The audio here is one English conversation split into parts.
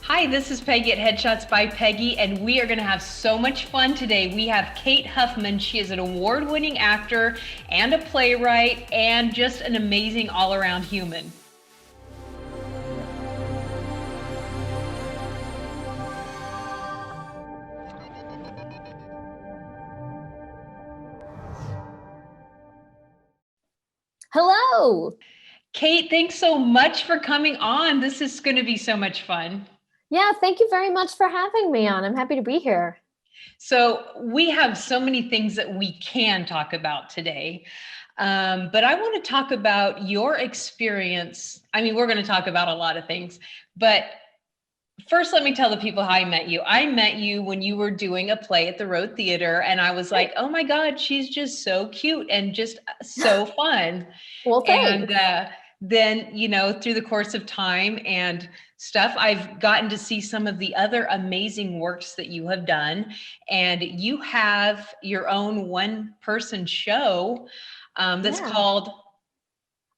Hi, this is Peggy at Headshots by Peggy, and we are going to have so much fun today. We have Kate Huffman. She is an award-winning actor and a playwright and just an amazing all-around human. Hello. Kate, thanks so much for coming on. This is going to be so much fun. Yeah, thank you very much for having me on. I'm happy to be here. So we have so many things that we can talk about today. But I want to talk about your experience. I mean, we're going to talk about a lot of things, but first, let me tell the people how I met you. I met you when you were doing a play at the Road Theater, and I was like, oh my God, she's just so cute and just so fun. Well, thanks. And then, through the course of time and stuff, I've gotten to see some of the other amazing works that you have done. And you have your own one-person show that's called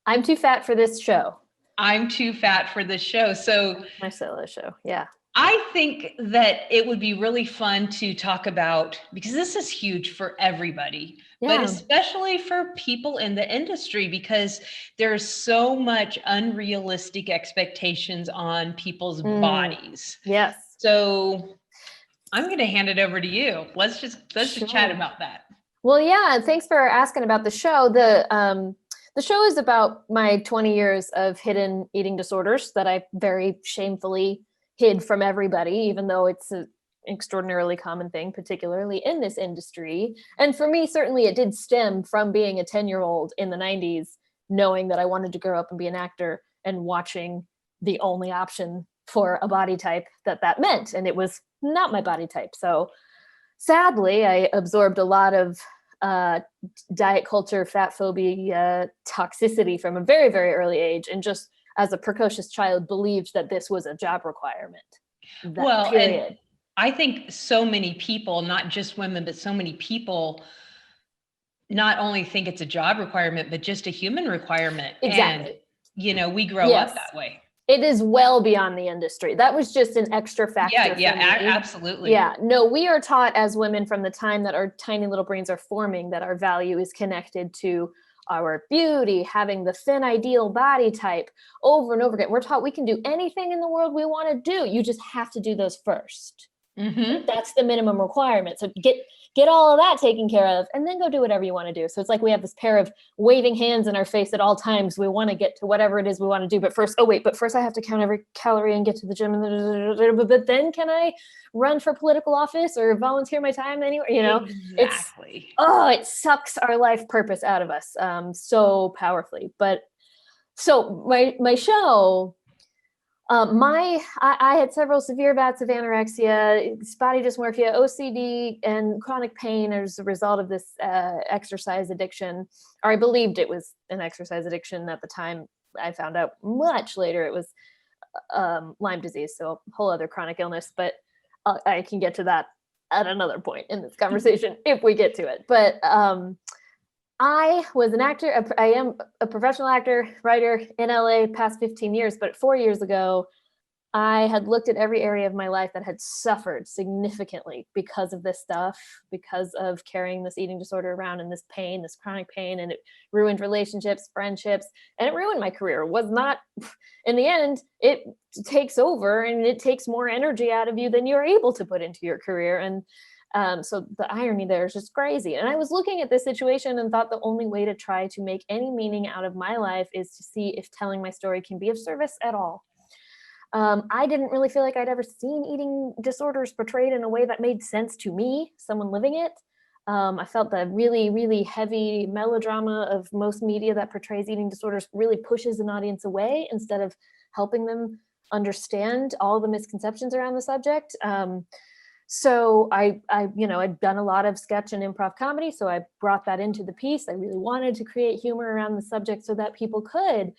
I'm Too Fat for This Show. I'm Too Fat for This Show. So my solo show. Yeah. I think that it would be really fun to talk about, because this is huge for everybody, but especially for people in the industry, because there's so much unrealistic expectations on people's bodies. Yes. So I'm going to hand it over to you. Let's just chat about that. Well, yeah. Thanks for asking about the show. The show is about my 20 years of hidden eating disorders that I very shamefully hid from everybody, even though it's an extraordinarily common thing, particularly in this industry. And for me, certainly it did stem from being a 10-year-old in the 90s, knowing that I wanted to grow up and be an actor and watching the only option for a body type that meant. And it was not my body type. So sadly, I absorbed a lot of diet culture, fat phobia, toxicity from a very, very early age, and just as a precocious child believed that this was a job requirement. And I think so many people, not just women, but so many people not only think it's a job requirement, but just a human requirement. Exactly. And, we grow up that way. It is well beyond the industry. That was just an extra factor. Absolutely. Yeah, no, we are taught as women from the time that our tiny little brains are forming that our value is connected to our beauty, having the thin ideal body type over and over again. We're taught we can do anything in the world we want to do. You just have to do those first. Mm-hmm. That's the minimum requirement. So get all of that taken care of and then go do whatever you want to do. So it's like we have this pair of waving hands in our face at all times. We want to get to whatever it is we want to do. But first I have to count every calorie and get to the gym. But then can I run for political office or volunteer my time anywhere? Exactly. It sucks our life purpose out of us so powerfully. But so my show, I had several severe bouts of anorexia, body dysmorphia, OCD, and chronic pain as a result of this exercise addiction, or I believed it was an exercise addiction at the time. I found out much later it was Lyme disease, so a whole other chronic illness, but I can get to that at another point in this conversation if we get to it. But I was an actor. I am a professional actor, writer in LA past 15 years, but 4 years ago, I had looked at every area of my life that had suffered significantly because of this stuff, because of carrying this eating disorder around and this pain, this chronic pain, and it ruined relationships, friendships, and it ruined my career. It was not, in the end, it takes over and it takes more energy out of you than you're able to put into your career. And so the irony there is just crazy. And I was looking at this situation and thought the only way to try to make any meaning out of my life is to see if telling my story can be of service at all. I didn't really feel like I'd ever seen eating disorders portrayed in a way that made sense to me, someone living it. I felt the really, really heavy melodrama of most media that portrays eating disorders really pushes an audience away instead of helping them understand all the misconceptions around the subject. So I'd done a lot of sketch and improv comedy. So I brought that into the piece. I really wanted to create humor around the subject so that people could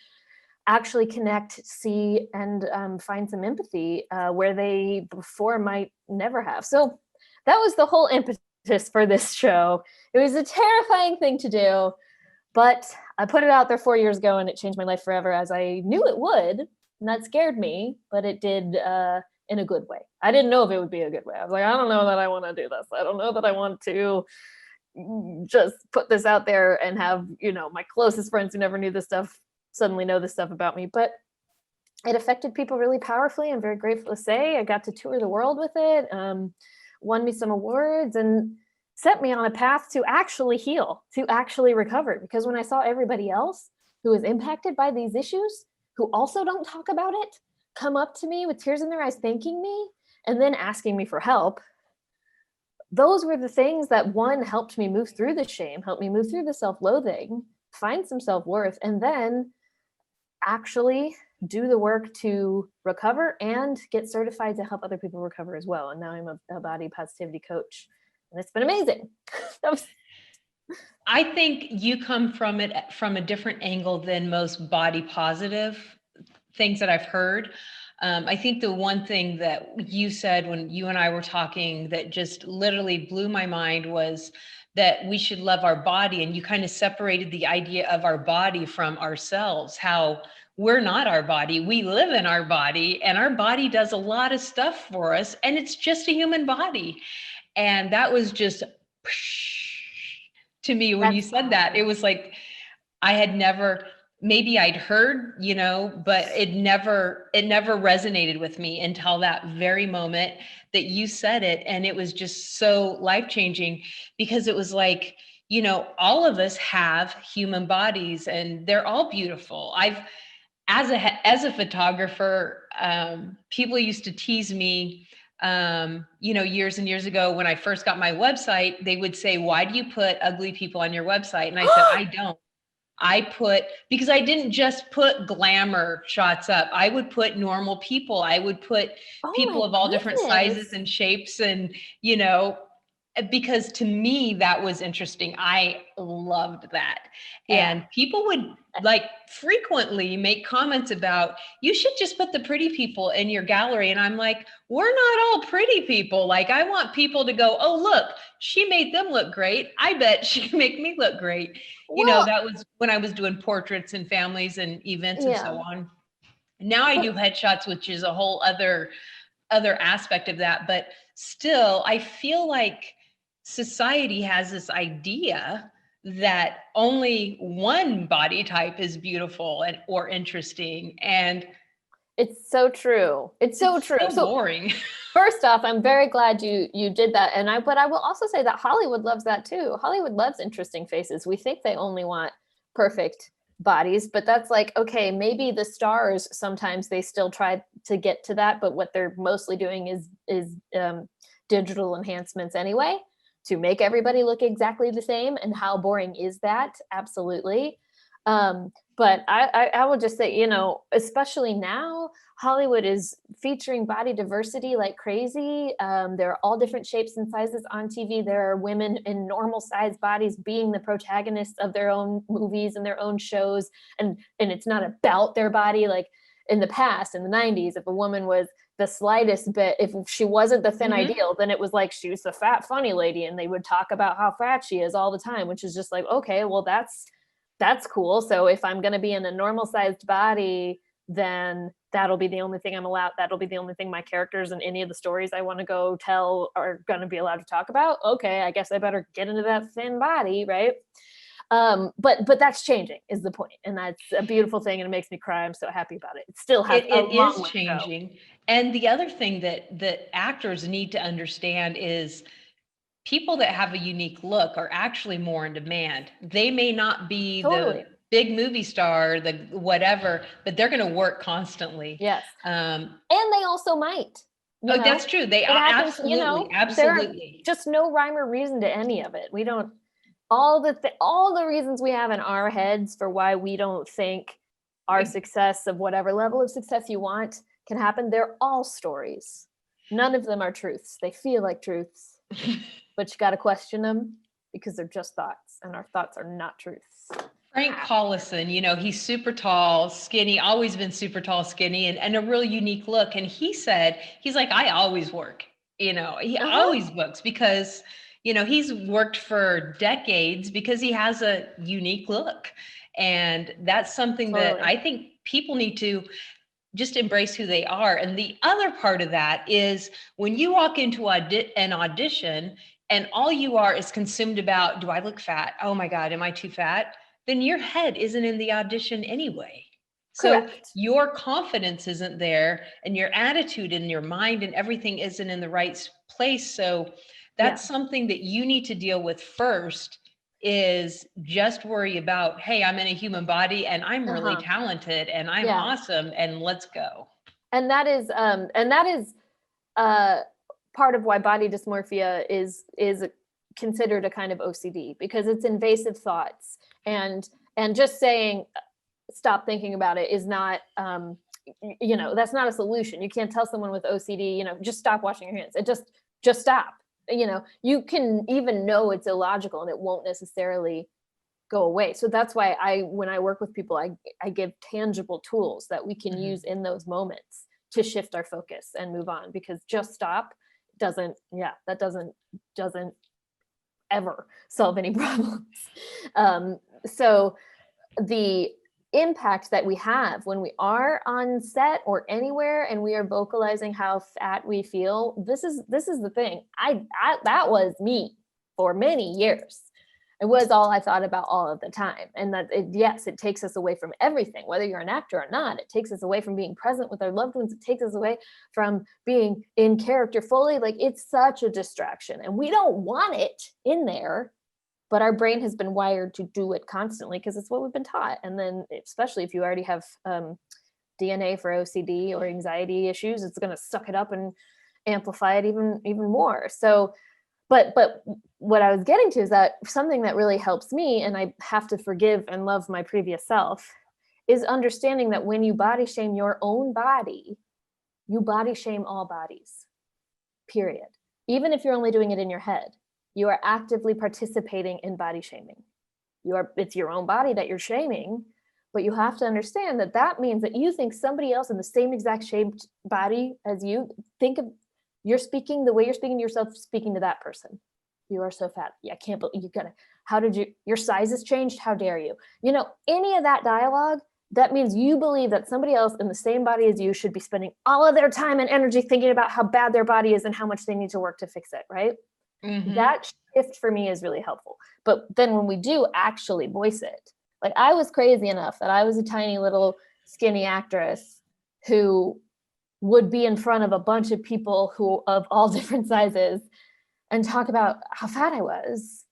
actually connect, see, and find some empathy where they before might never have. So that was the whole impetus for this show. It was a terrifying thing to do, but I put it out there 4 years ago and it changed my life forever, as I knew it would. And that scared me, but it did in a good way. I didn't know if it would be a good way. I was like, I don't know that I want to do this. I don't know that I want to just put this out there and have, you know, my closest friends who never knew this stuff suddenly know this stuff about me. But it affected people really powerfully. I'm very grateful to say I got to tour the world with it, won me some awards, and set me on a path to actually heal, to actually recover. Because when I saw everybody else who was impacted by these issues, who also don't talk about it, come up to me with tears in their eyes, thanking me, and then asking me for help, those were the things that, one, helped me move through the shame, helped me move through the self-loathing, find some self-worth, and then actually do the work to recover and get certified to help other people recover as well. And now I'm a body positivity coach, and it's been amazing. I think you come from it from a different angle than most body positive things that I've heard. I think the one thing that you said when you and I were talking that just literally blew my mind was that we should love our body. And you kind of separated the idea of our body from ourselves, how we're not our body. We live in our body, and our body does a lot of stuff for us, and it's just a human body. And that was just to me when you said that. It was like I had never, maybe I'd heard, you know, but it never resonated with me until that very moment that you said it. And it was just so life-changing, because it was like, you know, all of us have human bodies and they're all beautiful. As a photographer, people used to tease me, you know, years and years ago when I first got my website. They would say, why do you put ugly people on your website? And I said, I don't. Because I didn't just put glamour shots up. I would put normal people. I would put people of all different sizes and shapes, and, you know, because to me, that was interesting. I loved that. Yeah. And people would like frequently make comments about, you should just put the pretty people in your gallery. And I'm like, we're not all pretty people. Like, I want people to go, oh, look, she made them look great. I bet she can make me look great. Well, you know, that was when I was doing portraits and families and events and so on. Now I do headshots, which is a whole other aspect of that. But still, I feel like society has this idea that only one body type is beautiful and or interesting. And it's so true. It's so true. So boring. First off, I'm very glad you did that. But I will also say that Hollywood loves that too. Hollywood loves interesting faces. We think they only want perfect bodies, but that's like, okay, maybe the stars, sometimes they still try to get to that, but what they're mostly doing is digital enhancements anyway, to make everybody look exactly the same. And how boring is that? Absolutely. But I will just say, you know, especially now, Hollywood is featuring body diversity like crazy. There are all different shapes and sizes on TV. There are women in normal sized bodies being the protagonists of their own movies and their own shows. And it's not about their body. Like in the past, in the 90s, if a woman was the slightest bit, if she wasn't the thin ideal, then it was like, she was the fat, funny lady. And they would talk about how fat she is all the time, which is just like, okay, well, that's cool. So if I'm going to be in a normal sized body, then that'll be the only thing I'm allowed. That'll be the only thing my characters and any of the stories I want to go tell are going to be allowed to talk about. Okay, I guess I better get into that thin body, right? But that's changing is the point. And that's a beautiful thing. And it makes me cry. I'm so happy about it. It still has it is changing. And the other thing that actors need to understand is people that have a unique look are actually more in demand. They may not be the big movie star, the whatever, but they're going to work constantly. Yes. And they also might. That's true. They absolutely, you know, absolutely. Just no rhyme or reason to any of it. We don't, all the reasons we have in our heads for why we don't think our success of whatever level of success you want can happen. They're all stories. None of them are truths. They feel like truths. But you got to question them because they're just thoughts, and our thoughts are not truths. Frank Collison, you know, he's super tall, skinny, always been super tall, skinny, and a real unique look. And he said, he's like, I always work, you know, he always books because, you know, he's worked for decades because he has a unique look. And that's something that I think people need to, just embrace who they are. And the other part of that is when you walk into an audition and all you are is consumed about, do I look fat? Oh my God, am I too fat? Then your head isn't in the audition anyway. So Correct. your confidence isn't there, and your attitude and your mind and everything isn't in the right place. So that's something that you need to deal with first, is just worry about, hey, I'm in a human body and I'm really talented and I'm awesome, and let's go. And that is part of why body dysmorphia is considered a kind of OCD, because it's invasive thoughts, and just saying stop thinking about it is not that's not a solution. You can't tell someone with OCD, just stop washing your hands. It just stop. You can even know it's illogical and it won't necessarily go away. So that's why when I work with people, I give tangible tools that we can use in those moments to shift our focus and move on, because just stop doesn't ever solve any problems. So the impact that we have when we are on set or anywhere and we are vocalizing how fat we feel, this is the thing. I that was me for many years. It was all I thought about all of the time. And that it takes us away from everything, whether you're an actor or not. It takes us away from being present with our loved ones. It takes us away from being in character fully. Like, it's such a distraction and we don't want it in there, but our brain has been wired to do it constantly because it's what we've been taught. And then especially if you already have DNA for OCD or anxiety issues, it's going to suck it up and amplify it even more. So, but what I was getting to is that something that really helps me, and I have to forgive and love my previous self, is understanding that when you body shame your own body, you body shame all bodies, period. Even if you're only doing it in your head, you are actively participating in body shaming. It's your own body that you're shaming, but you have to understand that means that you think somebody else in the same exact shaped body as you, you're speaking the way you're speaking to yourself, speaking to that person. You are so fat. Yeah, I can't believe your size has changed? How dare you? Any of that dialogue, that means you believe that somebody else in the same body as you should be spending all of their time and energy thinking about how bad their body is and how much they need to work to fix it, right? Mm-hmm. That shift for me is really helpful. But then when we do actually voice it, like, I was crazy enough that I was a tiny little skinny actress who would be in front of a bunch of people who of all different sizes and talk about how fat I was,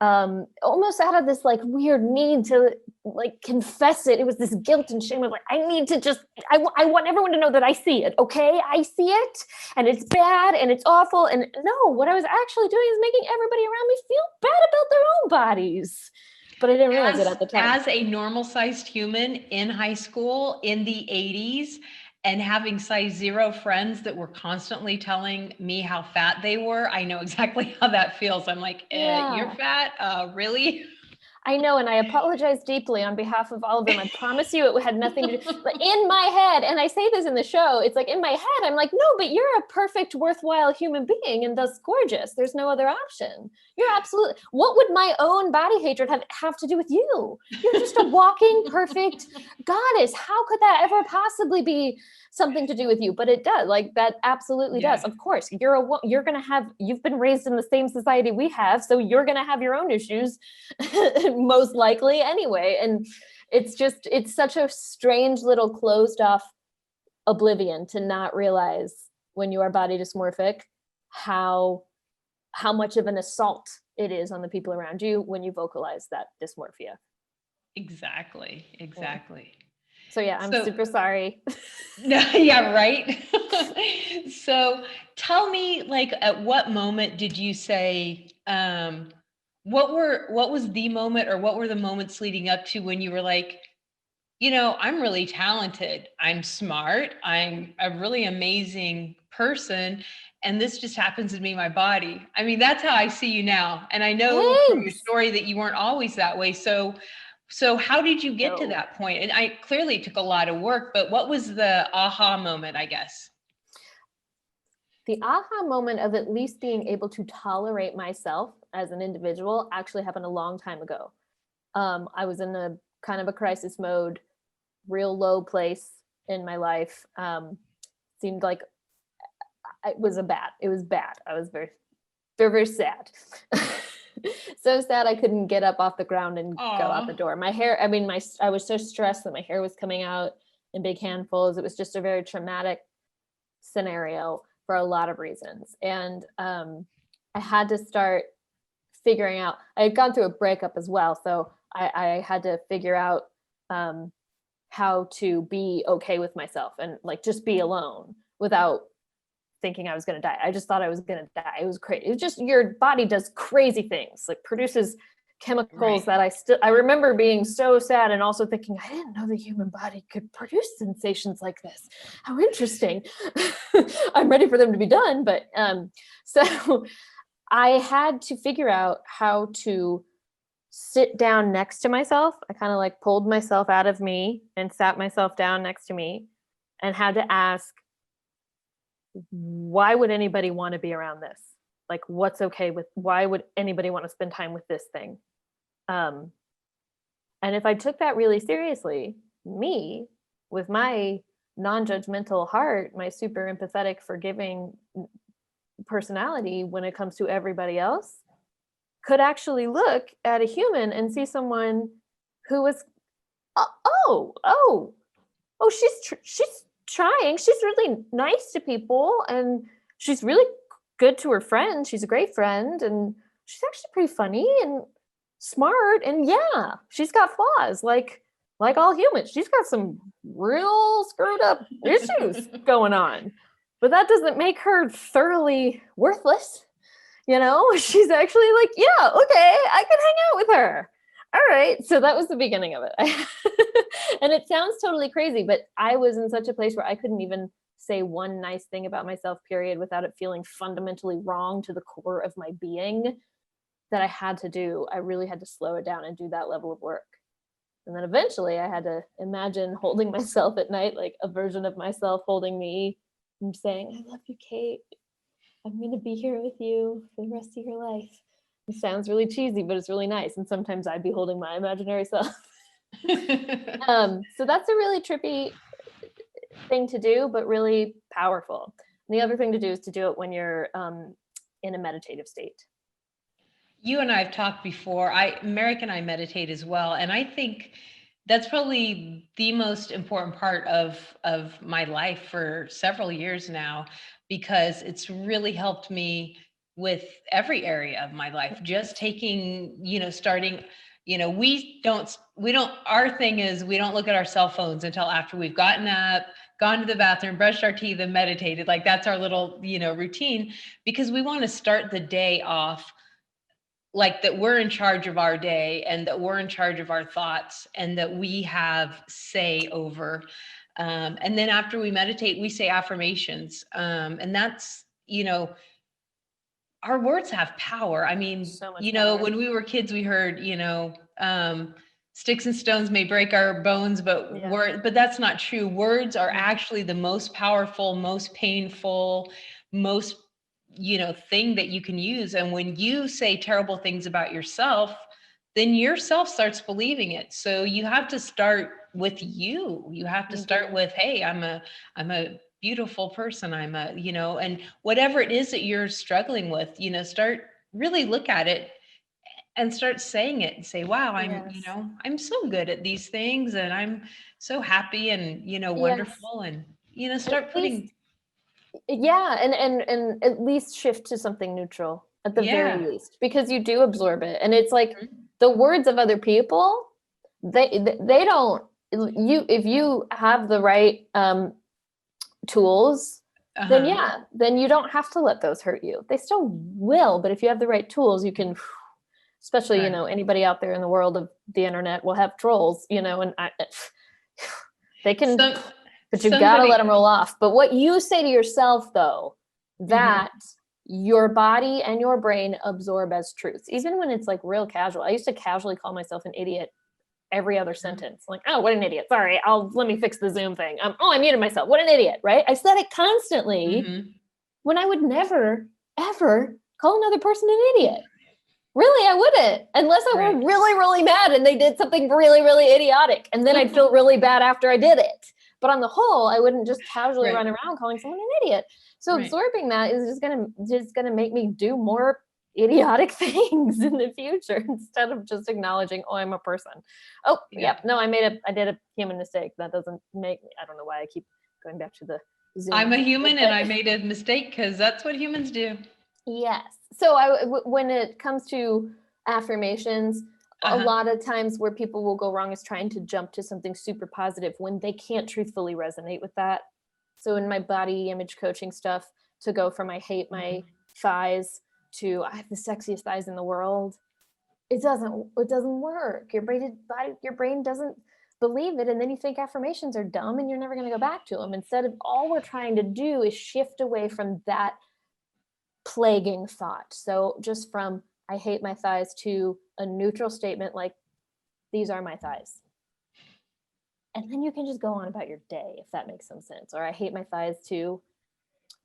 almost out of this like weird need to like confess it. It was this guilt and shame of like, I need to I want everyone to know that I see it. Okay, I see it and it's bad and it's awful. And no, what I was actually doing is making everybody around me feel bad about their own bodies. But I didn't realize it at the time. As a normal-sized human in high school in the 80s, and having size 0 friends that were constantly telling me how fat they were, I know exactly how that feels. I'm like, you're fat? Really? I know, and I apologize deeply on behalf of all of them. I promise you it had nothing to do, but in my head, and I say this in the show, it's like in my head, I'm like, no, but you're a perfect, worthwhile human being and thus gorgeous. There's no other option. You're absolutely, what would my own body hatred have to do with you? You're just a walking, perfect goddess. How could that ever possibly be something to do with you? But it does, like that absolutely does. Of course, you've been raised in the same society we have, so you're going to have your own issues most likely anyway. And it's such a strange little closed off oblivion to not realize when you are body dysmorphic how much of an assault it is on the people around you when you vocalize that dysmorphia. Exactly. So yeah, I'm super sorry. No, yeah, right. So tell me, like, at what moment did you say, what was the moment, or what were the moments leading up to when you were like, I'm really talented, I'm smart, I'm a really amazing person, and this just happens to be my body? I mean, that's how I see you now. And I know from your story that you weren't always that way. So how did you get to that point? And I clearly took a lot of work, but what was the aha moment, I guess? The aha moment of at least being able to tolerate myself as an individual actually happened a long time ago. I was in a kind of a crisis mode, real low place in my life. Seemed like it was bad. I was very, very, very sad. So sad I couldn't get up off the ground and go out the door. My hair, I mean, I was so stressed that my hair was coming out in big handfuls. It was just a very traumatic scenario for a lot of reasons. And I had to start figuring out, I had gone through a breakup as well. So I had to figure out how to be okay with myself and like just be alone without thinking I was going to die. I just thought I was going to die. It was crazy. It was just, your body does crazy things, like produces chemicals that I remember being so sad and also thinking, I didn't know the human body could produce sensations like this. How interesting. I'm ready for them to be done. But so I had to figure out how to sit down next to myself. I kind of like pulled myself out of me and sat myself down next to me and had to ask, why would anybody want to be around this? Like, what's okay with, why would anybody want to spend time with this thing? And if I took that really seriously, me with my non-judgmental heart, my super empathetic, forgiving personality when it comes to everybody else, could actually look at a human and see someone who was, she's trying. She's really nice to people and she's really good to her friends. She's a great friend and she's actually pretty funny and smart. And yeah, she's got flaws like all humans. She's got some real screwed up issues going on, but that doesn't make her thoroughly worthless. You know, she's actually like, yeah, okay, I can hang out with her. All right. So that was the beginning of it. And it sounds totally crazy, but I was in such a place where I couldn't even say one nice thing about myself, period, without it feeling fundamentally wrong to the core of my being, that I really had to slow it down and do that level of work. And then eventually I had to imagine holding myself at night, like a version of myself holding me and saying, I love you, Kate. I'm going to be here with you for the rest of your life. It sounds really cheesy, but it's really nice. And sometimes I'd be holding my imaginary self. So that's a really trippy thing to do, but really powerful. And the other thing to do is to do it when you're in a meditative state. You and I have talked before. Merrick and I meditate as well. And I think that's probably the most important part of my life for several years now, because it's really helped me with every area of my life. Just taking, starting, our thing is we don't look at our cell phones until after we've gotten up, gone to the bathroom, brushed our teeth, and meditated. Like that's our little, routine, because we want to start the day off like that we're in charge of our day and that we're in charge of our thoughts and that we have say over. And then after we meditate, we say affirmations. And that's, our words have power. I mean, So much power. when we were kids, we heard, sticks and stones may break our bones, but but that's not true. Words are actually the most powerful, most painful, most thing that you can use. And when you say terrible things about yourself, then yourself starts believing it. So you have to start with you. You have to start with, hey, I'm a beautiful person. I'm a, and whatever it is that you're struggling with, start really look at it and start saying it and say, wow, I'm so good at these things and I'm so happy and, wonderful. And, start putting. Yeah. And at least shift to something neutral at the very least, because you do absorb it. And it's like the words of other people, they don't, if you have the right tools, then you don't have to let those hurt you. They still will, but if you have the right tools, you can, especially, anybody out there in the world of the internet will have trolls, and they can, but you gotta let them roll off. But what you say to yourself, though, that your body and your brain absorb as truths, even when it's like real casual. I used to casually call myself an idiot every other sentence. Like, oh, what an idiot. Sorry, let me fix the Zoom thing. I muted myself. What an idiot, right? I said it constantly when I would never, ever call another person an idiot. Really, I wouldn't, unless I were really, really mad and they did something really, really idiotic. And then I'd feel really bad after I did it. But on the whole, I wouldn't just casually Right. run around calling someone an idiot. So Right. absorbing that is just gonna make me do more idiotic things in the future instead of just acknowledging, oh, I'm a person. Oh, Yeah. no, I did a human mistake. That doesn't make me, I don't know why I keep going back to the Zoom. I'm a human and But I made a mistake because that's what humans do. yes. So when it comes to affirmations, a Uh-huh. lot of times where people will go wrong is trying to jump to something super positive when they can't truthfully resonate with that. So in my body image coaching stuff, to go from I hate my thighs to I have the sexiest thighs in the world, it doesn't work. Your brain doesn't believe it, and then you think affirmations are dumb and you're never going to go back to them. Instead of, all we're trying to do is shift away from that plaguing thought. So just from I hate my thighs to a neutral statement like these are my thighs. And then you can just go on about your day, if that makes some sense. Or I hate my thighs to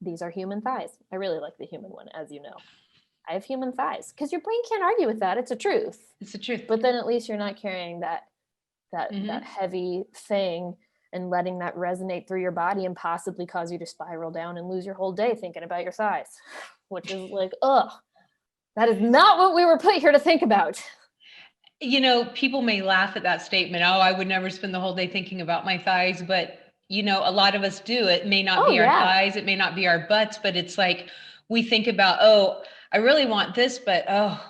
these are human thighs. I really like the human one, as you know. I have human thighs, because your brain can't argue with that. It's a truth. It's the truth. But then at least you're not carrying that Mhm. heavy thing and letting that resonate through your body and possibly cause you to spiral down and lose your whole day thinking about your thighs, which is like, ugh, that is not what we were put here to think about. You know, people may laugh at that statement. Oh, I would never spend the whole day thinking about my thighs, but you know, a lot of us do. It may not Oh be our yeah. thighs, it may not be our butts, but it's like we think about, oh, I really want this, but oh,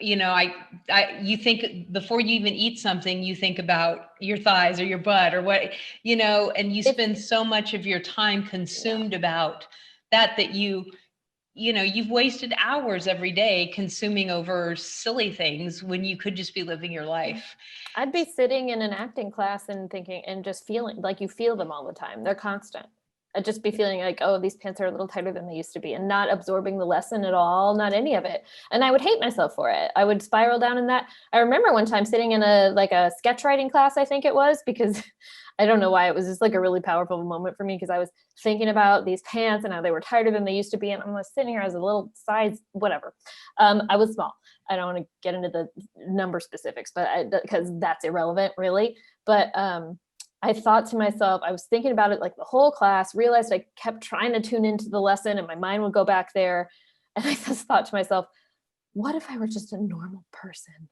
you think before you even eat something, you think about your thighs or your butt or what, and you spend so much of your time consumed about that you've wasted hours every day consuming over silly things when you could just be living your life. I'd be sitting in an acting class and thinking and just feeling like you feel them all the time. They're constant. I'd just be feeling like, oh, these pants are a little tighter than they used to be, and not absorbing the lesson at all, not any of it. And I would hate myself for it. I would spiral down in that. I remember one time sitting in a sketch writing class, I think it was, because I don't know why, it was just like a really powerful moment for me, because I was thinking about these pants and how they were tighter than they used to be. And I'm sitting here as a little size, whatever. I was small. I don't want to get into the number specifics, but because that's irrelevant really. But I thought to myself, I was thinking about it like the whole class, realized I kept trying to tune into the lesson and my mind would go back there. And I just thought to myself, what if I were just a normal person?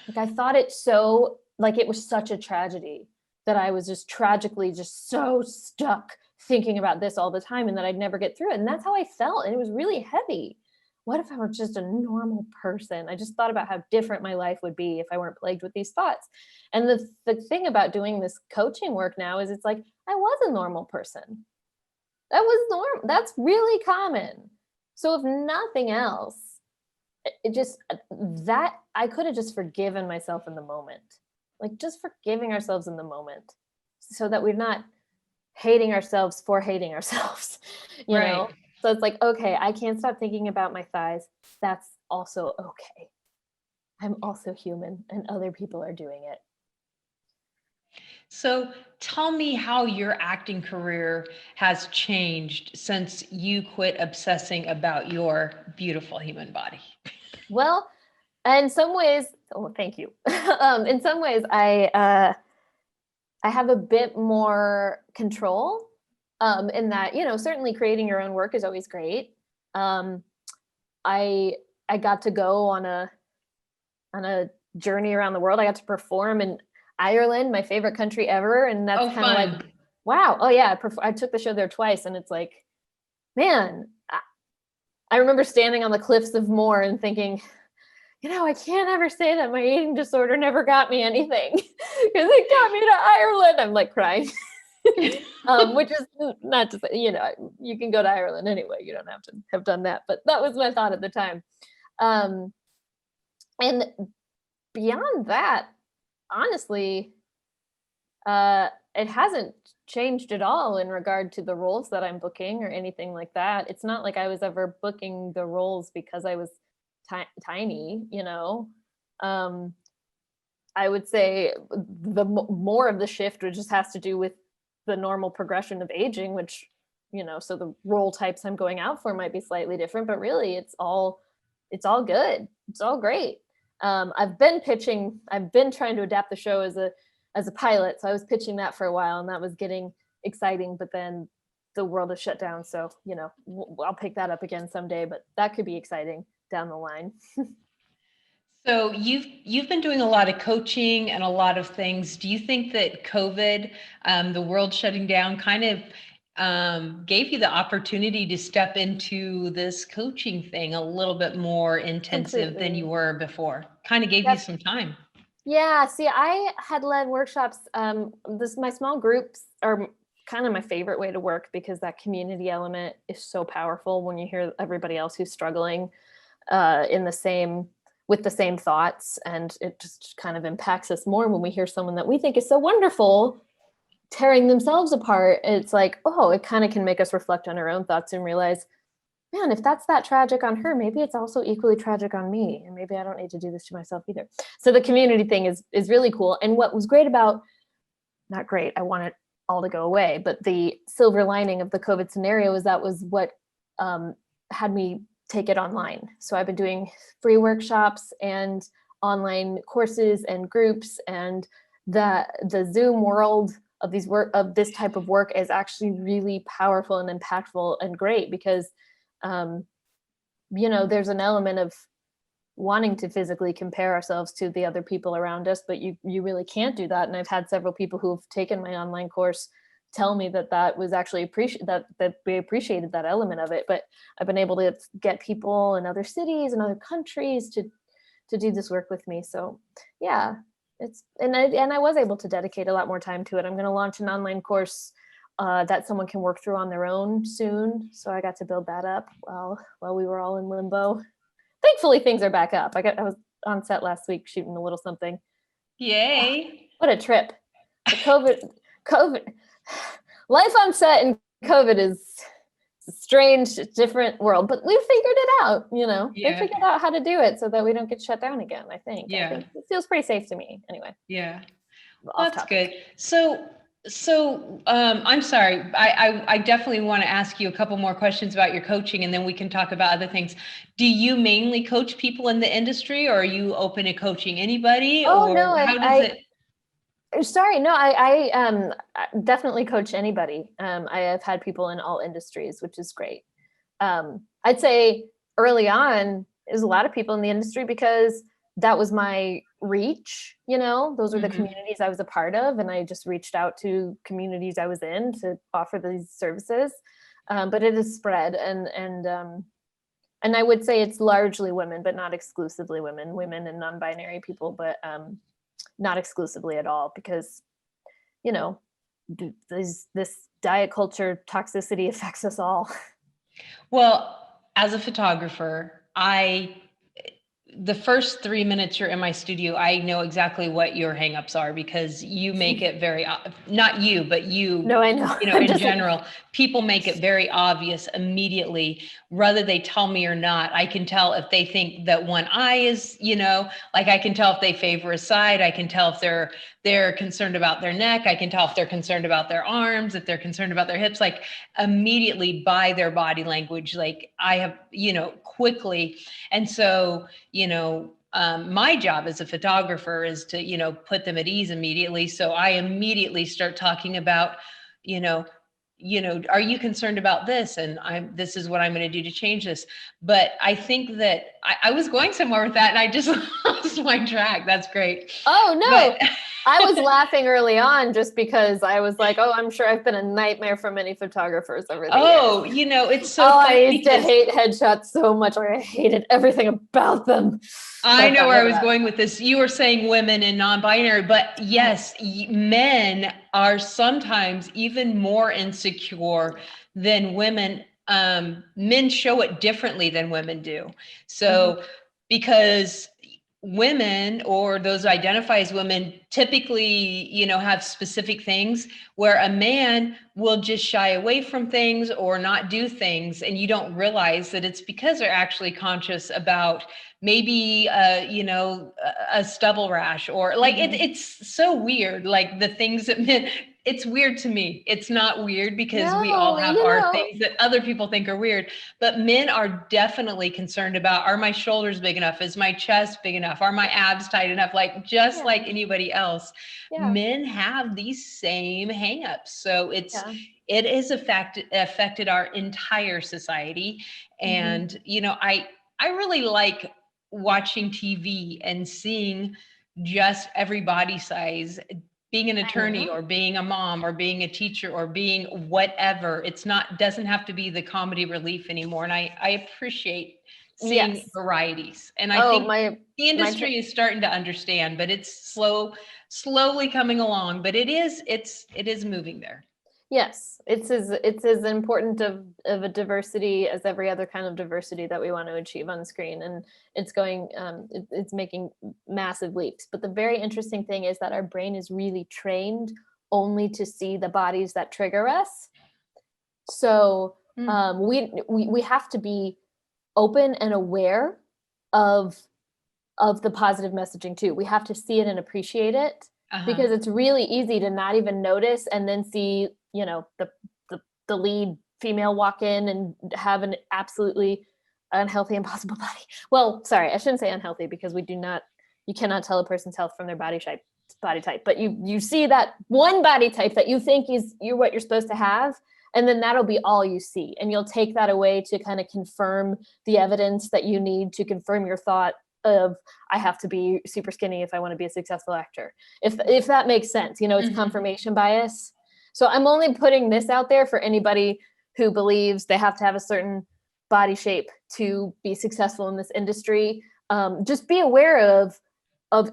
Like I thought it so, like it was such a tragedy that I was just tragically just so stuck thinking about this all the time and that I'd never get through it. And that's how I felt. And it was really heavy. What if I were just a normal person? I just thought about how different my life would be if I weren't plagued with these thoughts. And the thing about doing this coaching work now is it's like, I was a normal person. That was normal. That's really common. So if nothing else, it just, that I could have just forgiven myself in the moment. Like just forgiving ourselves in the moment so that we're not hating ourselves for hating ourselves, you Right. know? So it's like, okay, I can't stop thinking about my thighs. That's also okay. I'm also human and other people are doing it. So tell me how your acting career has changed since you quit obsessing about your beautiful human body. Well, in some ways, oh, thank you. In some ways, I have a bit more control in that, certainly creating your own work is always great. I got to go on a journey around the world. I got to perform in Ireland, my favorite country ever, and that's kind of like, wow. Oh yeah, I took the show there twice, and it's like, man, I remember standing on the cliffs of Moher and thinking, I can't ever say that my eating disorder never got me anything because it got me to Ireland. I'm like crying. Which is not to say, you can go to Ireland anyway. You don't have to have done that. But that was my thought at the time. And beyond that, honestly, it hasn't changed at all in regard to the roles that I'm booking or anything like that. It's not like I was ever booking the roles because I was tiny, I would say the more of the shift just has to do with the normal progression of aging, which, so the role types I'm going out for might be slightly different, but really it's all good. It's all great. I've been trying to adapt the show as a pilot. So I was pitching that for a while, and that was getting exciting, but then the world is shut down. So, I'll pick that up again someday, but that could be exciting down the line. So you've been doing a lot of coaching and a lot of things. Do you think that COVID, the world shutting down, kind of gave you the opportunity to step into this coaching thing a little bit more intensive than you were before? Kind of gave you some time. Yeah. See, I had led workshops. My small groups are kind of my favorite way to work, because that community element is so powerful when you hear everybody else who's struggling with the same thoughts, and it just kind of impacts us more when we hear someone that we think is so wonderful tearing themselves apart. It's like, oh, it kind of can make us reflect on our own thoughts and realize, man, if that's that tragic on her, maybe it's also equally tragic on me, and maybe I don't need to do this to myself either. So the community thing is really cool. And what was great about, not great, I want it all to go away, but the silver lining of the COVID scenario is that was what had me take it online. So I've been doing free workshops and online courses and groups, and the Zoom world of this type of work is actually really powerful and impactful and great, because there's an element of wanting to physically compare ourselves to the other people around us, but you really can't do that. And I've had several people who have taken my online course tell me that was actually that we appreciated that element of it. But I've been able to get people in other cities and other countries to do this work with me. So yeah, I was able to dedicate a lot more time to it. I'm going to launch an online course that someone can work through on their own soon. So I got to build that up while we were all in limbo. Thankfully, things are back up. I was on set last week shooting a little something. Yay! What a trip! COVID. Life on set and COVID is a strange, different world, but we figured it out. Yeah. We figured out how to do it so that we don't get shut down again. I think it feels pretty safe to me. Anyway. Yeah, that's good. So I'm sorry. I definitely want to ask you a couple more questions about your coaching, and then we can talk about other things. Do you mainly coach people in the industry, or are you open to coaching anybody? Oh, or no, how does it? Sorry, no, I definitely coach anybody. I have had people in all industries, which is great. I'd say early on, there's a lot of people in the industry because that was my reach, those are the communities I was a part of. And I just reached out to communities I was in to offer these services. But it is spread, and I would say it's largely women, but not exclusively women and non-binary people, but not exclusively at all, because, this diet culture toxicity affects us all. Well, as a photographer, the first 3 minutes you're in my studio, I know exactly what your hangups are, because you make it very, not you, but you, no, I know, in general, people make it very obvious immediately, whether they tell me or not. I can tell if they think that one eye is, I can tell if they favor a side. I can tell if they're concerned about their neck. I can tell if they're concerned about their arms, if they're concerned about their hips, immediately by their body language, I have, quickly. And so, my job as a photographer is to, put them at ease immediately. So I immediately start talking about, are you concerned about this? And this is what I'm going to do to change this. But I think that I was going somewhere with that, and I just lost my track. That's great. Oh, no. I was laughing early on just because I was like, oh, I'm sure I've been a nightmare for many photographers over the years. It's so funny. I used to hate headshots so much. I hated everything about them. I know where I was going with this. You were saying women and non-binary, but yes, men are sometimes even more insecure than women. Men show it differently than women do. So because women, or those who identify as women, typically, have specific things, where a man will just shy away from things or not do things. And you don't realize that it's because they're actually conscious about maybe, a stubble rash, or it's so weird. The things that men, it's weird to me. It's not weird because we No, all have our things that other people think are weird, but men are definitely concerned about, are my shoulders big enough? Is my chest big enough? Are my abs tight enough? Like just like anybody else, men have these same hangups. So it has affected our entire society. And, you know, I really like watching TV and seeing just every body size, being an attorney or being a mom or being a teacher or being whatever. It's not, doesn't have to be the comedy relief anymore. And I appreciate seeing varieties. And I think the industry is starting to understand, but it's slowly coming along, but it is moving there. Yes, it's as important of a diversity as every other kind of diversity that we want to achieve on screen, and it's making massive leaps. But the very interesting thing is that our brain is really trained only to see the bodies that trigger us. So we have to be open and aware of the positive messaging too. We have to see it and appreciate it, because it's really easy to not even notice and then see, you know, the lead female walk in and have an absolutely unhealthy, impossible body. Well, sorry, I shouldn't say unhealthy, because you cannot tell a person's health from their body type, but you see that one body type that you think is what you're supposed to have, and then that'll be all you see. And you'll take that away to kind of confirm the evidence that you need to confirm your thought of, I have to be super skinny if I want to be a successful actor. If that makes sense, you know, it's confirmation bias. So I'm only putting this out there for anybody who believes they have to have a certain body shape to be successful in this industry. Just be aware of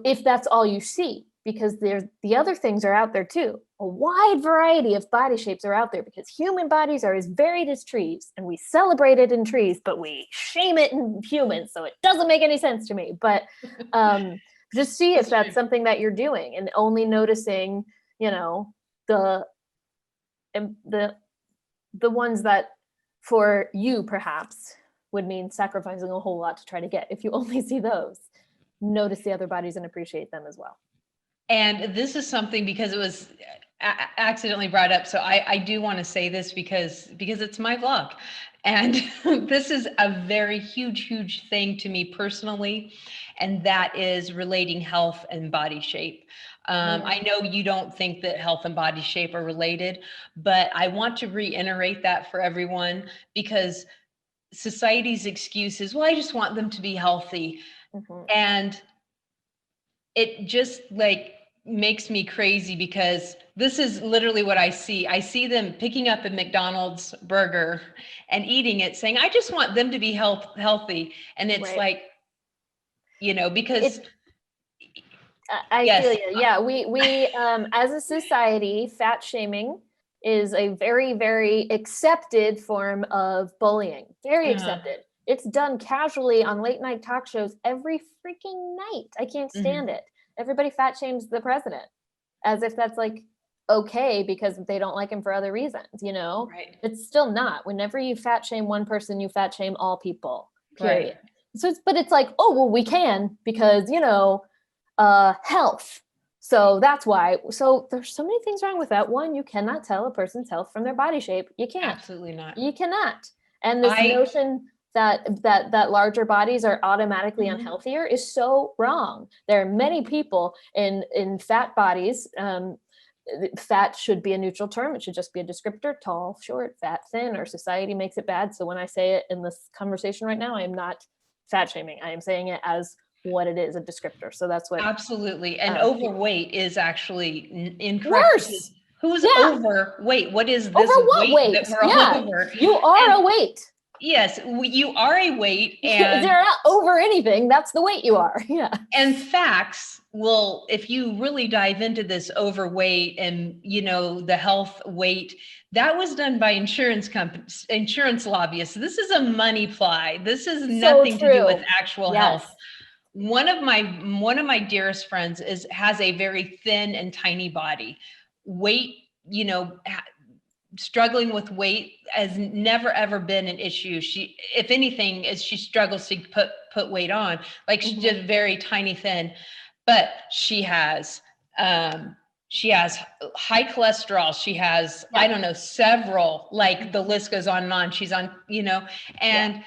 if that's all you see, because the other things are out there too. A wide variety of body shapes are out there, because human bodies are as varied as trees, and we celebrate it in trees, but we shame it in humans. So it doesn't make any sense to me, but just see if that's something that you're doing, and only noticing, you know, the ones that for you perhaps would mean sacrificing a whole lot to try to get. If you only see those, notice the other bodies and appreciate them as well. And this is something, because it was accidentally brought up. So I do want to say this because it's my vlog. And this is a very huge thing to me personally. And that is relating health and body shape. I know you don't think that health and body shape are related, but I want to reiterate that for everyone, because society's excuse is, well, I just want them to be healthy. And it just like makes me crazy, because this is literally what I see. I see them picking up a McDonald's burger and eating it, saying, I just want them to be healthy. And it's like, you know, because I feel you. Yeah, we as a society, fat shaming is a very, very accepted form of bullying. Very accepted. It's done casually on late night talk shows every freaking night. I can't stand it. Everybody fat shames the president as if that's like okay because they don't like him for other reasons, you know? Right. It's still not. Whenever you fat shame one person, you fat shame all people, period. Right. So it's like, oh, well, we can because, you know, health. So that's why. So there's so many things wrong with that. One, you cannot tell a person's health from their body shape. You can't. Absolutely not. You cannot. And this notion that larger bodies are automatically unhealthier is so wrong. There are many people in fat bodies. Fat should be a neutral term. It should just be a descriptor: tall, short, fat, thin. Our society makes it bad. So when I say it in this conversation right now, I am not fat shaming. I am saying it as what it is, a descriptor. So that's what. Absolutely. And overweight is actually incorrect. Worse. Who's overweight? What is this over what weight that we're over? You are a weight. Yes, you are a weight, and you're not over anything. That's the weight you are. Yeah. And facts will, if you really dive into this overweight and, you know, the health weight, that was done by insurance companies, insurance lobbyists. This is a money ply. This is nothing to do with actual health. One of my dearest friends has a very thin and tiny body. Weight, you know, struggling with weight has never ever been an issue. She, if anything, is she struggles to put weight on. Like she's just very tiny thin, but she has She has high cholesterol. She has, I don't know, several, like the list goes on and on. She's on, and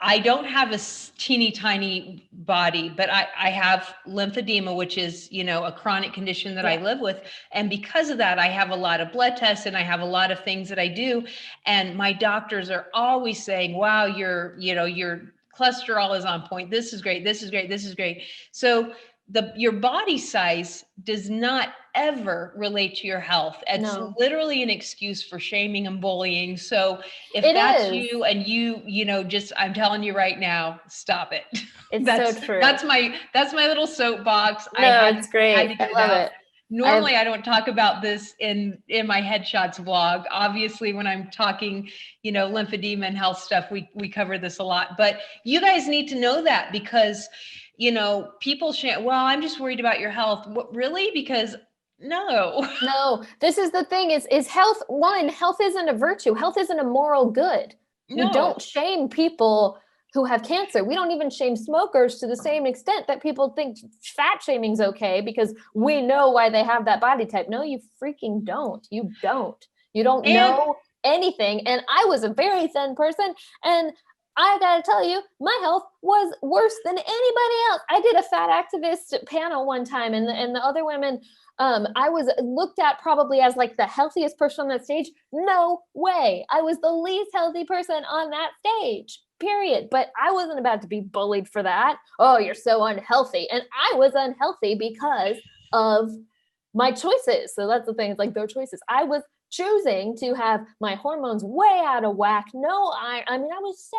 I don't have a teeny tiny body, but I have lymphedema, which is, a chronic condition that I live with. And because of that, I have a lot of blood tests and I have a lot of things that I do. And my doctors are always saying, wow, your cholesterol is on point. This is great. This is great. This is great. So your body size does not ever relate to your health. It's literally an excuse for shaming and bullying. So if that's you and I'm telling you right now, stop it. It's so true. That's my little soapbox. It's great. I love it. Normally I don't talk about this in my Headshots vlog. Obviously, when I'm talking, lymphedema and health stuff, we cover this a lot, but you guys need to know that because people well, I'm just worried about your health. What, really? Because no, this is the thing is health. One, health isn't a virtue. Health isn't a moral good. No. We don't shame people who have cancer. We don't even shame smokers to the same extent that people think fat shaming's okay because we know why they have that body type. No, you freaking don't. You don't know anything. And I was a very thin person, and I gotta tell you, my health was worse than anybody else. I did a fat activist panel one time, and the other women, I was looked at probably as like the healthiest person on that stage. No way. I was the least healthy person on that stage, period. But I wasn't about to be bullied for that. Oh, you're so unhealthy. And I was unhealthy because of my choices. So that's the thing. It's like their choices. I was choosing to have my hormones way out of whack. I was so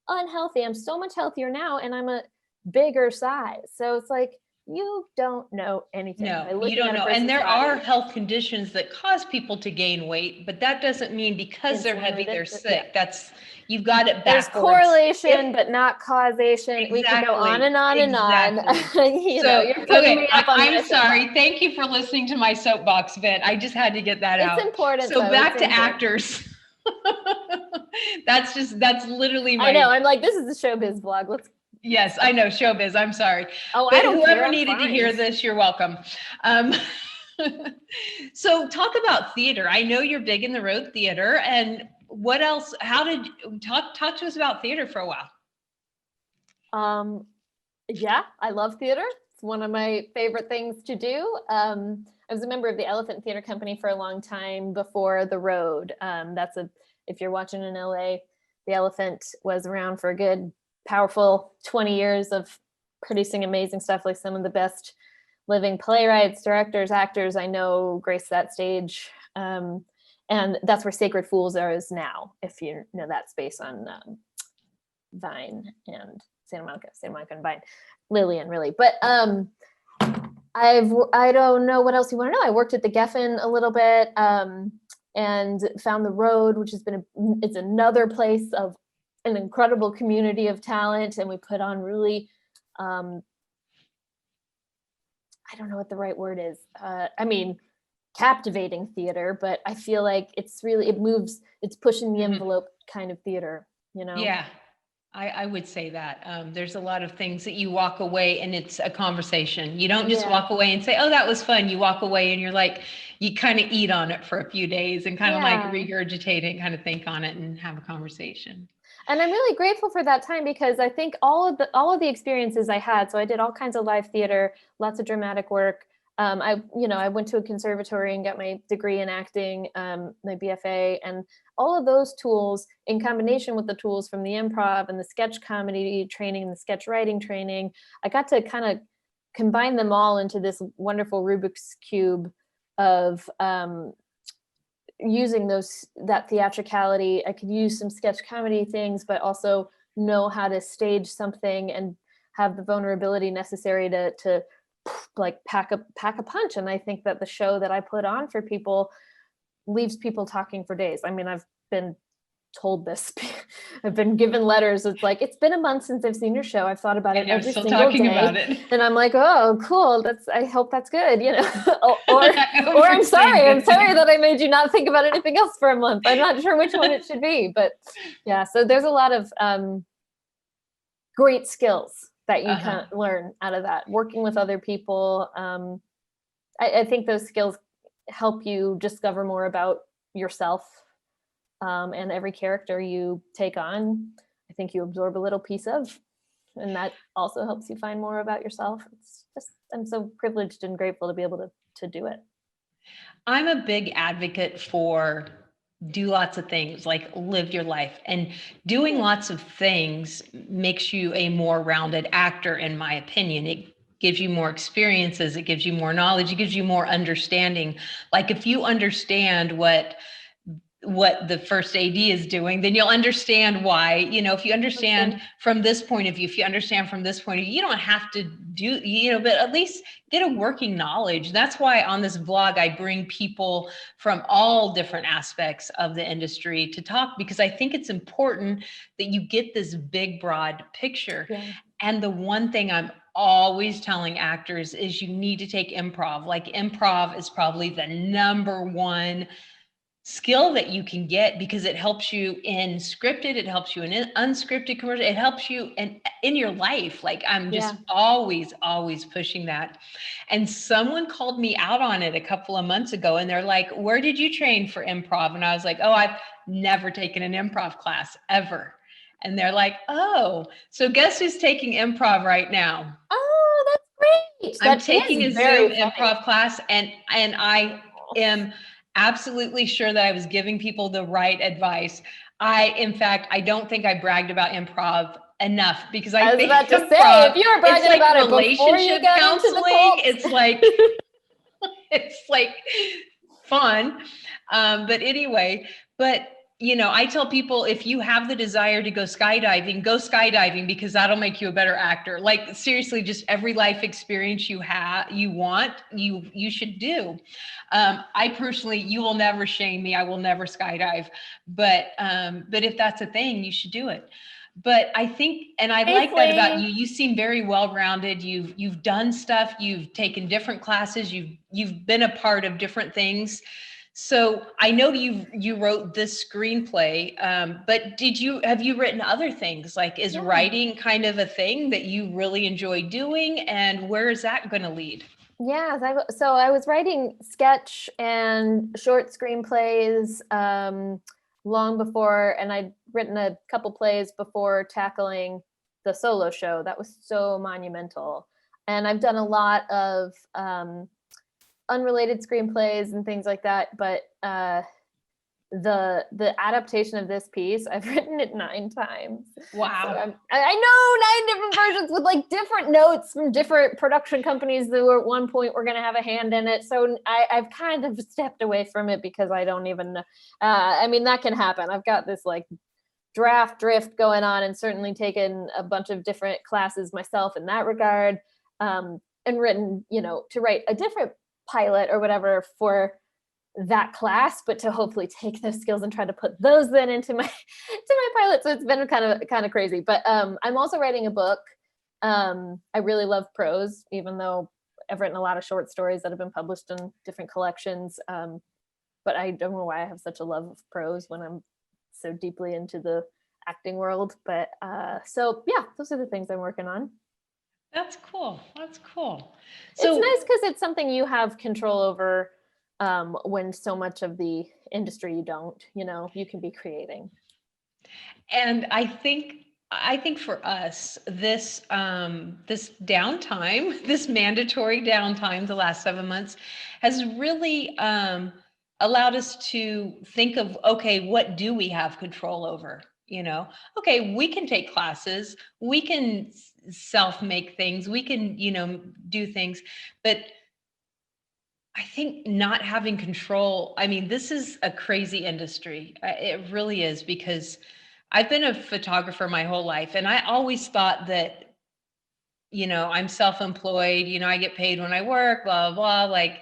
unhealthy. I'm so much healthier now, and I'm a bigger size. So it's like, you don't know anything. No, you don't know. And there are health conditions that cause people to gain weight, but that doesn't mean because they're heavy, they're sick. You've got it backwards. There's correlation, but not causation. Exactly. We can go on and on and on. You're putting me up on I'm sorry. Thank you for listening to my soapbox vent. I just had to get that out. It's important. So back to actors. That's literally my. I know. I'm like, this is the showbiz vlog. Yes, I know, showbiz. I'm sorry. Oh, but whoever needed to hear this, you're welcome. So talk about theater. I know you're big in the road theater, and what else? How did talk to us about theater for a while? Yeah, I love theater. It's one of my favorite things to do. I was a member of the Elephant Theater Company for a long time before the road. If you're watching in LA, the Elephant was around for a good, powerful 20 years of producing amazing stuff. Like some of the best living playwrights, directors, actors I know grace that stage. And that's where Sacred Fools is now, if you know that space on Vine and Santa Monica and Vine, Lillian, really. But I don't know what else you want to know. I worked at the Geffen a little bit and found the Road, which has been it's another place of an incredible community of talent, and we put on really I don't know what the right word is. Captivating theater, but I feel like it's pushing the envelope kind of theater, Yeah, I would say that. There's a lot of things that you walk away and it's a conversation. You don't just walk away and say, oh, that was fun. You walk away and you're like, you kind of eat on it for a few days and kind of like regurgitate it, kind of think on it and have a conversation. And I'm really grateful for that time because I think all of the experiences I had, so I did all kinds of live theater, lots of dramatic work. I went to a conservatory and got my degree in acting, my BFA, and all of those tools in combination with the tools from the improv and the sketch comedy training and the sketch writing training, I got to kind of combine them all into this wonderful Rubik's Cube of using that theatricality. I could use some sketch comedy things, but also know how to stage something and have the vulnerability necessary to like pack a punch. And I think that the show that I put on for people leaves people talking for days. I mean, I've been told this. I've been given letters. It's like, it's been a month since I've seen your show. I've thought about it every single day. About it. And I'm like, oh, cool. I hope that's good, or I'm sorry that I made you not think about anything else for a month. I'm not sure which one it should be, but yeah. So there's a lot of great skills that you can learn out of that, working with other people. I think those skills help you discover more about yourself, and every character you take on, I think you absorb a little piece of, and that also helps you find more about yourself. It's just, I'm so privileged and grateful to be able to do it. I'm a big advocate for do lots of things, like live your life, and doing lots of things makes you a more rounded actor, in my opinion. It gives you more experiences, it gives you more knowledge, it gives you more understanding. Like if you understand what the first AD is doing, then you'll understand why, if you understand from this point of view, if you understand from this point of view, you don't have to do, but at least get a working knowledge. That's why on this vlog, I bring people from all different aspects of the industry to talk, because I think it's important that you get this big, broad picture. Yeah. And the one thing I'm always telling actors is you need to take improv. Like improv is probably the number one skill that you can get, because it helps you in scripted, it helps you in unscripted commercial, it helps you in your life. Like I'm just always pushing that. And someone called me out on it a couple of months ago, and they're like, where did you train for improv? And I was like, oh, I've never taken an improv class ever. And they're like, oh, so guess who's taking improv right now? Oh, that's great. I'm taking a Zoom improv class, and I am absolutely sure that I was giving people the right advice. In fact, I don't think I bragged about improv enough, because I was about to say, if you were bragging like about it before you got counseling, into the it's like fun. But anyway, I tell people, if you have the desire to go skydiving, because that'll make you a better actor. Like seriously, just every life experience you should do. I personally, you will never shame me. I will never skydive, but if that's a thing, you should do it. But I think, and I like that about you, you seem very well-rounded. You've done stuff, you've taken different classes, you've been a part of different things. So I know you wrote this screenplay, but have you written other things? Like, is writing kind of a thing that you really enjoy doing, and where is that going to lead? Yeah, so I was writing sketch and short screenplays long before, and I'd written a couple plays before tackling the solo show. That was so monumental. And I've done a lot of unrelated screenplays and things like that, but the adaptation of this piece, I've written it 9 times. Wow. So I know 9 different versions with like different notes from different production companies that were at one point were going to have a hand in it. So I've kind of stepped away from it because I don't even know. I mean, that can happen. I've got this like draft drift going on, and certainly taken a bunch of different classes myself in that regard, and written, to write a different pilot or whatever for that class, but to hopefully take those skills and try to put those then into my pilot. So it's been kind of crazy, but I'm also writing a book. I really love prose, even though I've written a lot of short stories that have been published in different collections, but I don't know why I have such a love of prose when I'm so deeply into the acting world. But so yeah, those are the things I'm working on. That's cool. So it's nice because it's something you have control over, when so much of the industry you don't, you can be creating. And I think for us, this downtime, this mandatory downtime, the last 7 months, has really allowed us to think of, okay, what do we have control over? Okay, we can take classes, we can self-make things, we can, do things, but I think not having control, I mean, this is a crazy industry. It really is, because I've been a photographer my whole life, and I always thought that, I'm self-employed, I get paid when I work, blah, blah, blah. Like,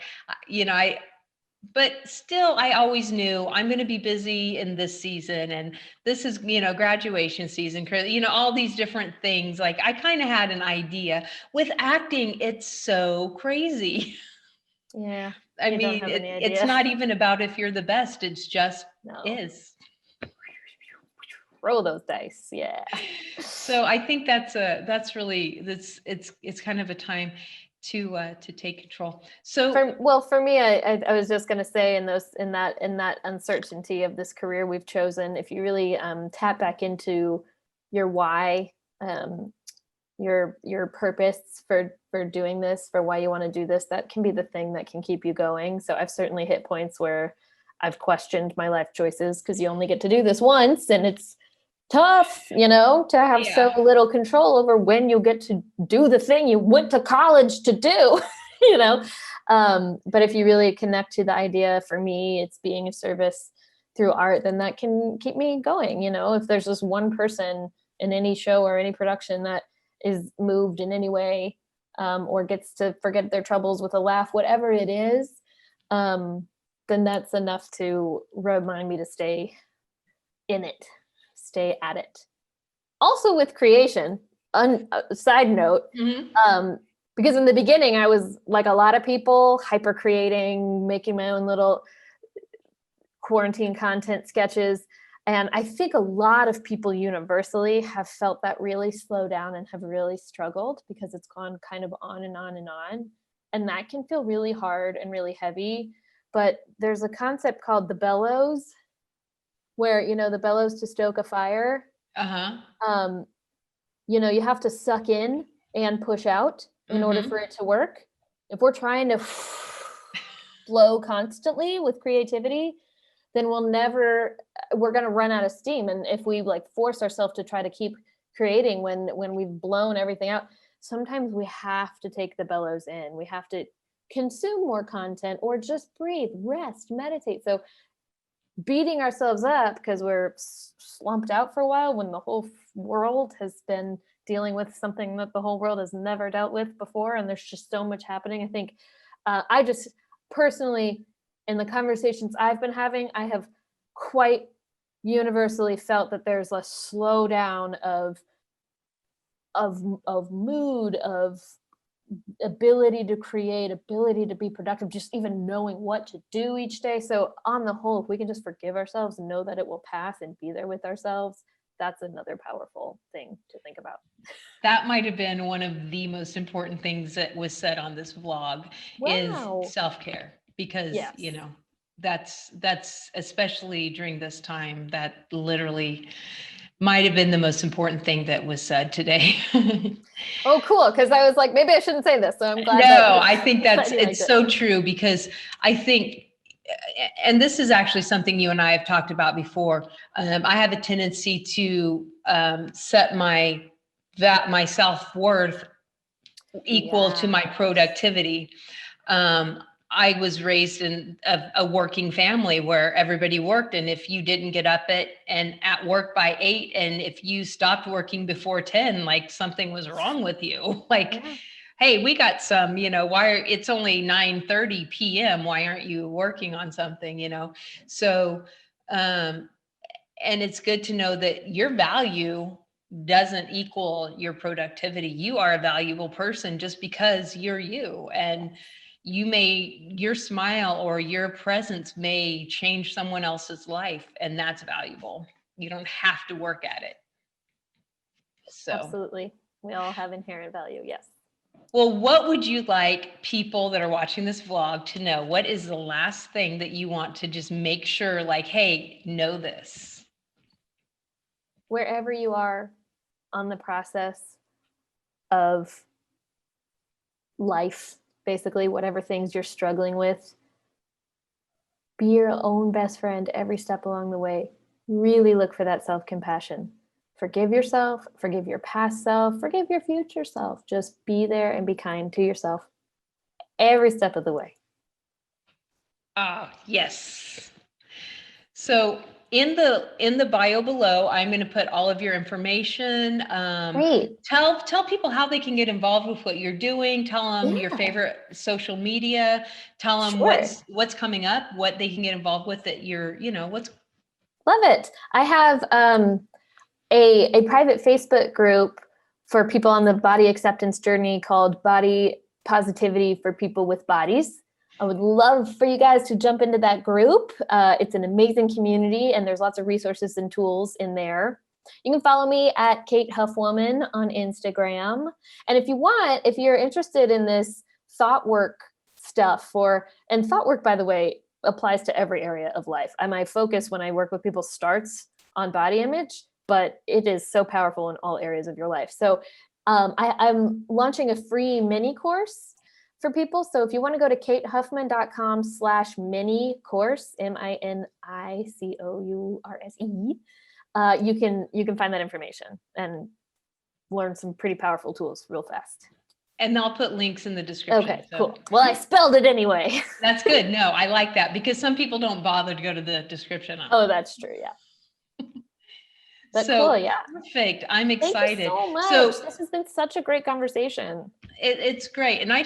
but still, I always knew I'm going to be busy in this season, and this is, graduation season, all these different things. Like, I kind of had an idea. With acting, it's so crazy. Yeah. I mean, it's not even about if you're the best. It's just is. Roll those dice. Yeah. So I think it's kind of a time. to take control. So For me, I was just going to say in that uncertainty of this career we've chosen, if you really tap back into your why, your purpose for doing this, for why you want to do this, that can be the thing that can keep you going. So I've certainly hit points where I've questioned my life choices, because you only get to do this once, and it's tough, to have so little control over when you get to do the thing you went to college to do, but if you really connect to the idea, for me, it's being of service through art, then that can keep me going. If there's just one person in any show or any production that is moved in any way, or gets to forget their troubles with a laugh, whatever it is, then that's enough to remind me to stay in it, stay at it. Also with creation, side note, because in the beginning I was like a lot of people, hyper creating, making my own little quarantine content sketches. And I think a lot of people universally have felt that really slow down and have really struggled, because it's gone kind of on and on and on. And that can feel really hard and really heavy. But there's a concept called the bellows, where, the bellows to stoke a fire. You have to suck in and push out in order for it to work. If we're trying to flow constantly with creativity, then we're going to run out of steam. And if we force ourselves to try to keep creating when we've blown everything out, sometimes we have to take the bellows in. We have to consume more content, or just breathe, rest, meditate. So beating ourselves up because we're slumped out for a while, when the whole world has been dealing with something that the whole world has never dealt with before, and there's just so much happening. I think I just personally, in the conversations I've been having, I have quite universally felt that there's a slowdown of mood, of ability to create, ability to be productive, just even knowing what to do each day. So on the whole, if we can just forgive ourselves and know that it will pass and be there with ourselves, that's another powerful thing to think about. That might have been one of the most important things that was said on this vlog. Wow. Is self-care, because that's especially during this time, that literally might have been the most important thing that was said today. Oh, cool. Because I was like, maybe I shouldn't say this. So I'm glad. No, I think it's so true, because I think, and this is actually something you and I have talked about before. I have a tendency to set my self-worth equal to my productivity. I was raised in a working family where everybody worked. And if you didn't get up at work by 8, and if you stopped working before 10, something was wrong with you. Hey, we got some, it's only 9:30 PM. Why aren't you working on something, So, and it's good to know that your value doesn't equal your productivity. You are a valuable person just because you're you. And your smile or your presence may change someone else's life, and that's valuable. You don't have to work at it. So absolutely. We all have inherent value. Yes. Well, what would you like people that are watching this vlog to know? What is the last thing that you want to just make sure, hey, know this? Wherever you are on the process of life, basically, whatever things you're struggling with, be your own best friend every step along the way. Really look for that self-compassion. Forgive yourself, forgive your past self, forgive your future self. Just be there and be kind to yourself every step of the way. Yes. So in the bio below, I'm going to put all of your information. Great. Tell people how they can get involved with what you're doing. Tell them your favorite social media. Tell them what's coming up, what they can get involved with that what's. Love it. I have a private Facebook group for people on the body acceptance journey called Body Positivity for People with Bodies. I would love for you guys to jump into that group. It's an amazing community, and there's lots of resources and tools in there. You can follow me at Kate Huffwoman on Instagram. And if you're interested in this thought work stuff and thought work, by the way, applies to every area of life. My focus when I work with people starts on body image, but it is so powerful in all areas of your life. So I'm launching a free mini course for people. So if you want to go to katehuffman.com/mini course, MINICOURSE, you can find that information and learn some pretty powerful tools real fast. And I'll put links in the description. Okay, cool. Well, I spelled it anyway. That's good. No, I like that because some people don't bother to go to the description. Oh, that's true. Yeah. But so cool, yeah. Perfect. I'm excited. Thank you so much. So this has been such a great conversation. It's great. And I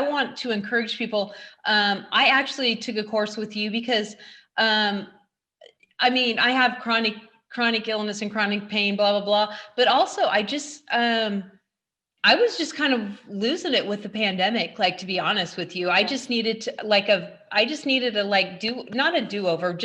want to encourage people. I actually took a course with you because, I have chronic illness and chronic pain, blah, blah, blah. But also I was just kind of losing it with the pandemic. Like, to be honest with you, I just needed to not a do-over,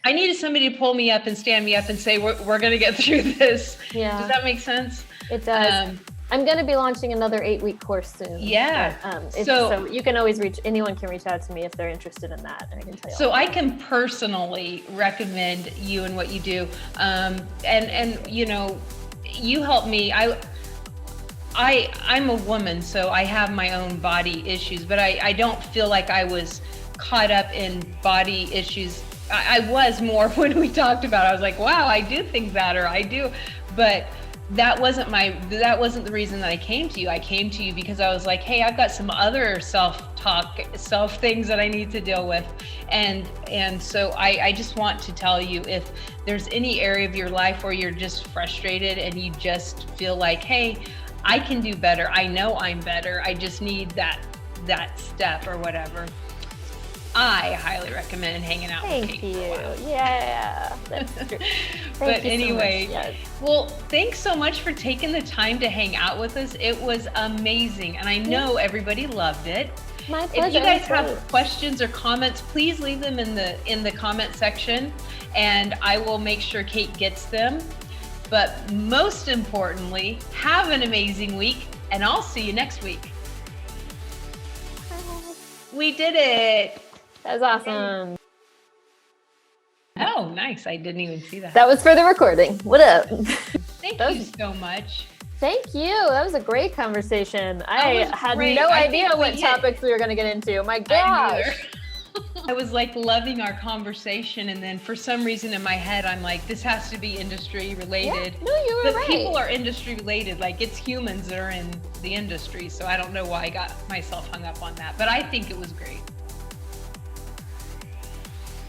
I needed somebody to pull me up and stand me up and say, we're going to get through this. Yeah. Does that make sense? It does. I'm going to be launching another 8-week course soon. Yeah. But, so you can always anyone can reach out to me if they're interested in that. And I can tell you. So I can personally recommend you and what you do. And you help me. I'm a woman, so I have my own body issues, but I don't feel like I was caught up in body issues. I was more when we talked about it. I was like, wow, I do think that, or I do, but that wasn't the reason that I came to you. I came to you because I was like, hey, I've got some other self-talk, things that I need to deal with. And so I just want to tell you, if there's any area of your life where you're just frustrated and you just feel like, hey, I can do better. I know I'm better. I just need that step or whatever. I highly recommend hanging out with Kate. Thank you. Yeah, that's true. But anyway, so yes. Well, thanks so much for taking the time to hang out with us. It was amazing, and I know everybody loved it. My pleasure. If you guys have questions or comments, please leave them in the comment section, and I will make sure Kate gets them. But most importantly, have an amazing week, and I'll see you next week. We did it. That was awesome. Oh, nice. I didn't even see that. That was for the recording. What up? Thank you so much. Thank you. That was a great conversation. I had great. No idea what topics we were going to get into. My gosh. I was like loving our conversation, and then for some reason in my head I'm like, this has to be industry related. Yeah, no, you were right. People are industry related, like it's humans that are in the industry, so I don't know why I got myself hung up on that, but I think it was great.